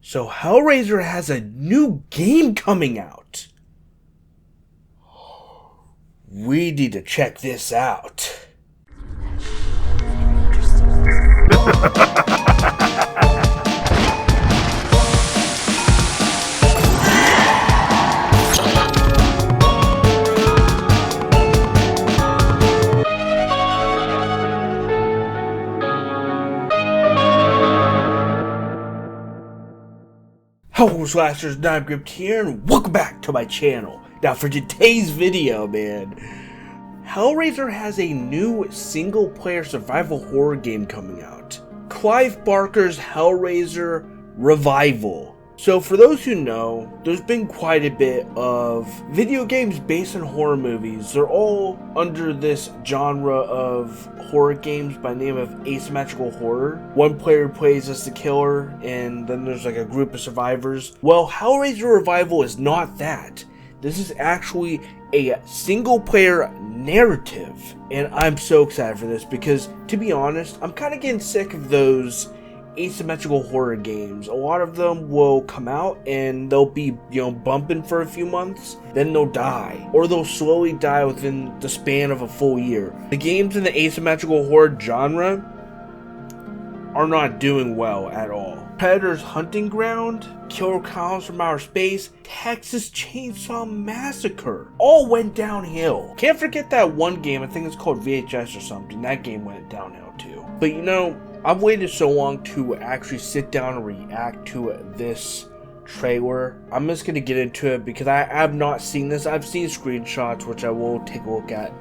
So Hellraiser has a new game coming out. We need to check this out. Hello Slashers, I'm Gripped here, and welcome back to my channel. Now for today's video, man, Hellraiser has a new single-player survival horror game coming out. Clive Barker's Hellraiser Revival. So for those who know, there's been quite a bit of video games based on horror movies. They're all under this genre of horror games by the name of asymmetrical horror. One player plays as the killer, and then there's like a group of survivors. Well, Hellraiser Revival is not that. This is actually a single-player narrative, and I'm so excited for this because, to be honest, I'm kind of getting sick of those asymmetrical horror games. A lot of them will come out and they'll be, bumping for a few months, then they'll die, or they'll slowly die within the span of a full year. The games in the asymmetrical horror genre are not doing well at all. Predator's Hunting Ground, Killer Clowns from Outer Space, Texas Chainsaw Massacre all went downhill. Can't forget that one game, I think it's called VHS or something, that game went downhill too. But I've waited so long to actually sit down and react to this trailer. I'm just going to get into it because I have not seen this. I've seen screenshots, which I will take a look at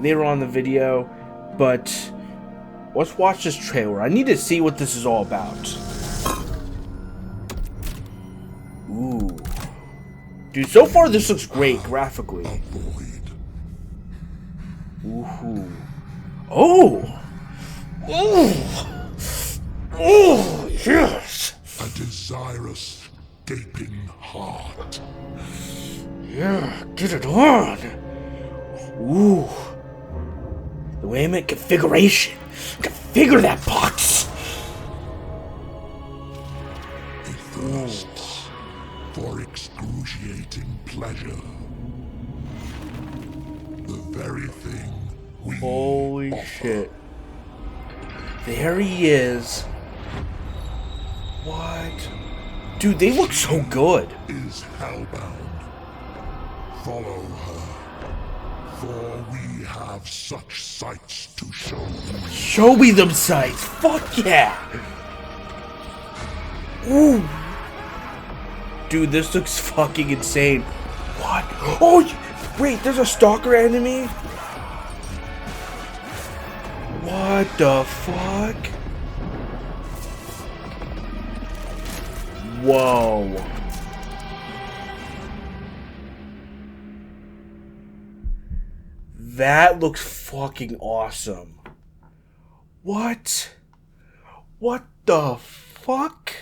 later on in the video. But let's watch this trailer. I need to see what this is all about. Ooh. Dude, so far this looks great graphically. Ooh. Oh! Oh! Oh, yes! A desirous, gaping heart. Yeah, get it on! Ooh. The way I make configuration. Configure that box! It thirsts for excruciating pleasure. The very thing we Holy offer. shit. There he is. What? Dude, they look so good. Is hellbound. Follow her, for we have such sights to show you. Show me them sights. Fuck yeah. Ooh. Dude, this looks fucking insane. What? Oh, wait, there's a stalker enemy? What the fuck? Whoa. That looks fucking awesome. What? What the fuck?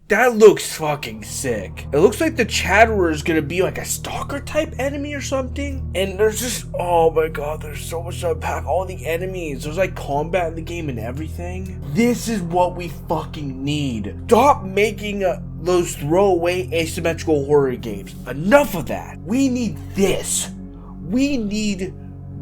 That looks fucking sick. It looks like the Chatterer is gonna be like a stalker type enemy or something. And there's just, oh my god, there's so much to unpack. All the enemies, there's like combat in the game and everything. This is what we fucking need. Stop making those throwaway asymmetrical horror games. Enough of that. We need this. We need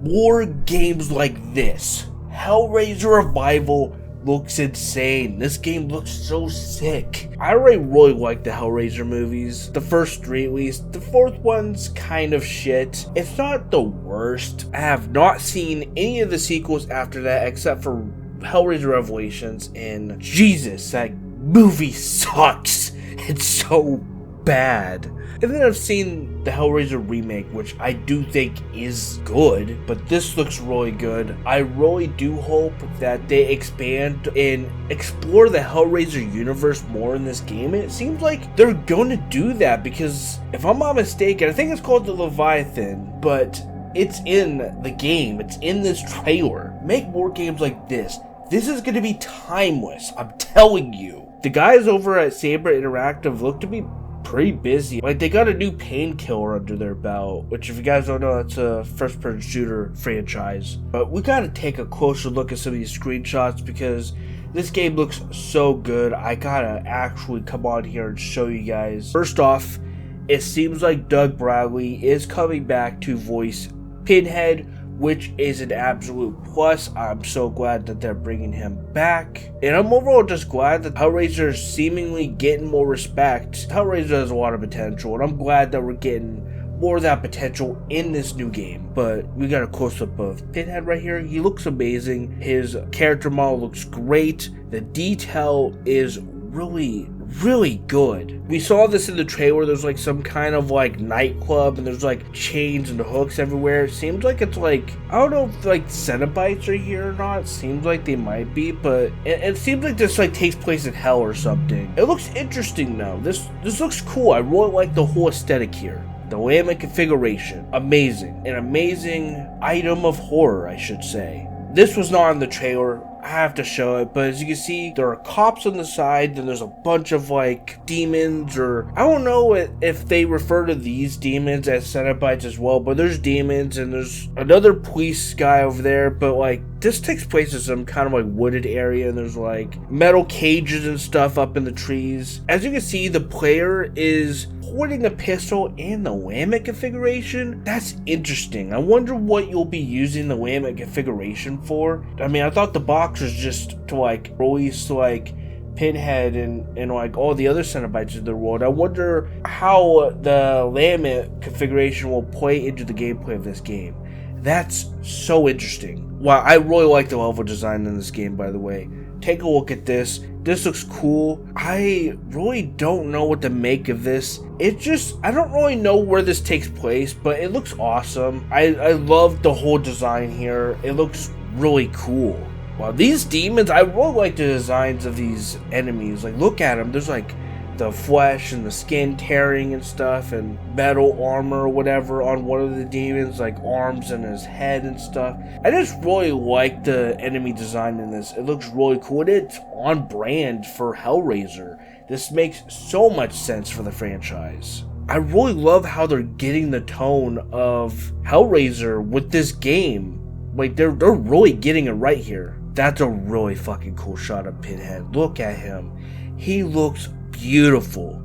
more games like this. Hellraiser Revival looks insane. This game looks so sick. I already really like the Hellraiser movies. The first three at least. The fourth one's kind of shit. It's not the worst. I have not seen any of the sequels after that except for Hellraiser Revelations, and Jesus, that movie sucks. It's so bad. And then I've seen the Hellraiser remake, which I do think is good, but this looks really good. I really do hope that they expand and explore the Hellraiser universe more in this game. And it seems like they're going to do that because, if I'm not mistaken, I think it's called the Leviathan, but it's in the game. It's in this trailer. Make more games like this. This is going to be timeless. I'm telling you. The guys over at Saber Interactive look to be pretty busy. Like, they got a new Painkiller under their belt, which, if you guys don't know, that's a first-person shooter franchise. But we gotta take a closer look at some of these screenshots because This game looks so good. I gotta actually come on here and show you guys. First off, it seems like Doug Bradley is coming back to voice Pinhead, which is an absolute plus. I'm so glad that they're bringing him back. And I'm overall just glad that Hellraiser is seemingly getting more respect. Hellraiser has a lot of potential, and I'm glad that we're getting more of that potential in this new game. But we got a close-up of Pinhead right here. He looks amazing. His character model looks great. The detail is really good. We saw this in the trailer. There's like some kind of like nightclub, and there's like chains and hooks everywhere. It seems like it's like, I don't know if like Cenobites are here or not. It seems like they might be, but it seems like this like takes place in hell or something. It looks interesting though. This looks cool. I really like the whole aesthetic here. The laminate configuration, amazing. An amazing item of horror, I should say. This was not in the trailer. I have to show it, but as you can see, there are cops on the side, then there's a bunch of like demons, or I don't know if they refer to these demons as Cenobites as well, but there's demons, and there's another police guy over there. But like, this takes place in some kind of like wooded area, and there's like metal cages and stuff up in the trees. As you can see, the player is holding a pistol in the laminate configuration. That's interesting. I wonder what you'll be using the laminate configuration for. I mean, I thought the box was just to like release like Pinhead and like all the other Cenobites in the world. I wonder how the laminate configuration will play into the gameplay of this game. That's so interesting. Wow, I really like the level design in this game, by the way. Take a look at this. This looks cool. I really don't know what to make of this. I don't really know where this takes place, but it looks awesome. I love the whole design here. It looks really cool. Wow, these demons, I really like the designs of these enemies. Like, look at them. There's like the flesh and the skin tearing and stuff, and metal armor or whatever on one of the demons, like arms and his head and stuff. I just really like the enemy design in this. It looks really cool, and it's on brand for Hellraiser. This makes so much sense for the franchise. I really love how they're getting the tone of Hellraiser with this game. Like, they're really getting it right here. That's a really fucking cool shot of Pinhead. Look at him. He looks beautiful.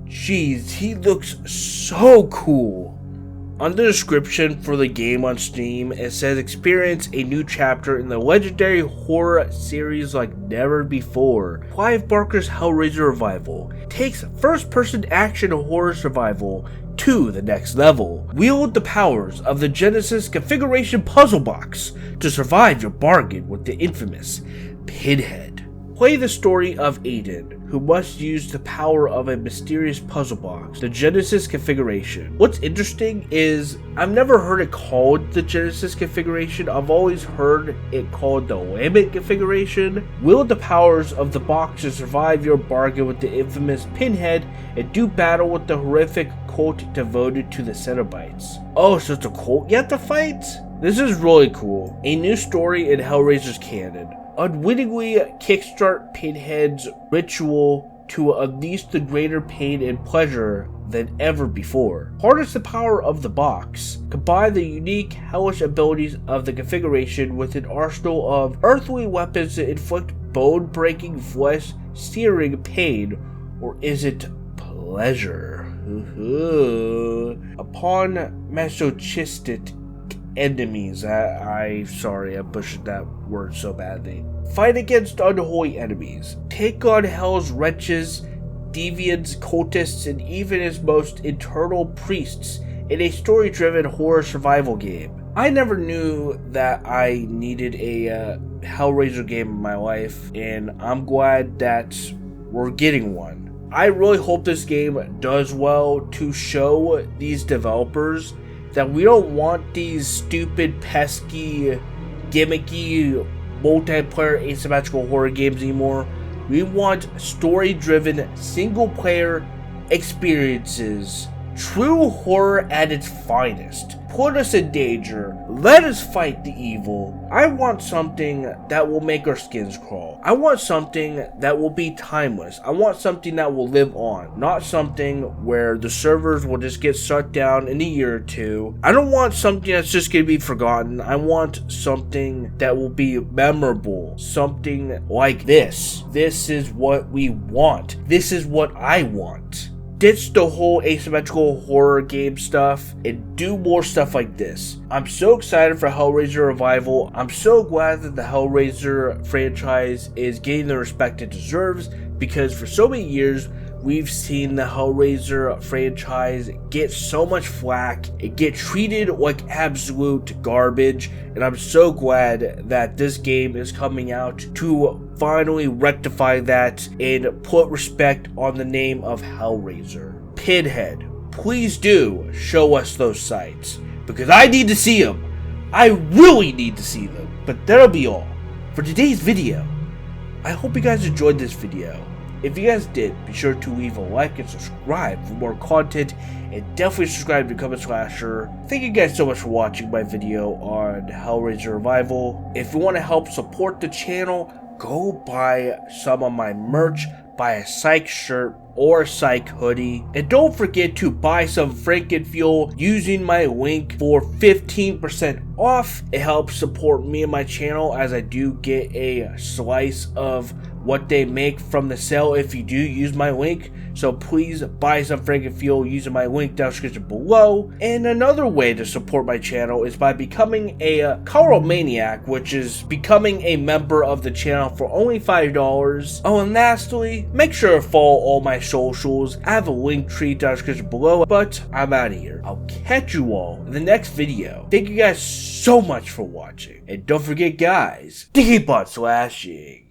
Jeez, he looks so cool. On the description for the game on Steam, it says experience a new chapter in the legendary horror series like never before. Clive Barker's Hellraiser revival takes first-person action horror survival to the next level. Wield the powers of the Genesis configuration puzzle box to survive your bargain with the infamous Pinhead. Play the story of Aiden, who must use the power of a mysterious puzzle box, the Genesis configuration. What's interesting is I've never heard it called the Genesis configuration. I've always heard it called the laminate configuration. Wield the powers of the box to survive your bargain with the infamous Pinhead and do battle with the horrific cult devoted to the Cenobites. Oh, so it's a cult you have to fight? This is really cool. A new story in Hellraiser's canon. Unwittingly kickstart Pinhead's ritual to unleash the greater pain and pleasure than ever before. Harness the power of the box. Combine the unique hellish abilities of the configuration with an arsenal of earthly weapons to inflict bone-breaking, flesh-searing pain, or is it pleasure? Upon masochistic enemies. Sorry, I butchered that word so badly. Fight against unholy enemies. Take on hell's wretches, deviants, cultists, and even its most eternal priests in a story-driven horror survival game. I never knew that I needed a Hellraiser game in my life, and I'm glad that we're getting one. I really hope this game does well to show these developers that we don't want these stupid, pesky, gimmicky, multiplayer asymmetrical horror games anymore. We want story-driven, single-player experiences True horror at its finest. Put us in danger. Let us fight the evil. I want something that will make our skins crawl. I want something that will be timeless. I want something that will live on. Not something where the servers will just get shut down in a year or two. I don't want something that's just going to be forgotten. I want something that will be memorable. Something like this. This is what we want. This is what I want. Ditch the whole asymmetrical horror game stuff and do more stuff like this. I'm so excited for Hellraiser Revival. I'm so glad that the Hellraiser franchise is getting the respect it deserves, because for so many years we've seen the Hellraiser franchise get so much flack. It get treated like absolute garbage, and I'm so glad that this game is coming out to finally rectify that and put respect on the name of Hellraiser. Pinhead, please do show us those sites, because I need to see them. I really need to see them. But that'll be all for today's video. I hope you guys enjoyed this video. If you guys did, be sure to leave a like and subscribe for more content, and definitely subscribe to Become Slasher. Thank you guys so much for watching my video on Hellraiser Revival. If you want to help support the channel, go buy some of my merch, buy a Psych shirt or a Psych hoodie, and don't forget to buy some Frankenfuel using my link for 15% off. It helps support me and my channel, as I do get a slice of what they make from the sale if you do use my link. So please buy some Frankenfuel using my link down in the description below. And another way to support my channel is by becoming a Color Maniac, which is becoming a member of the channel for only $5. Oh, and lastly, make sure to follow all my socials. I have a link tree down in the description below, but I'm out of here. I'll catch you all in the next video. Thank you guys so much for watching. And don't forget, guys, to keep on slashing.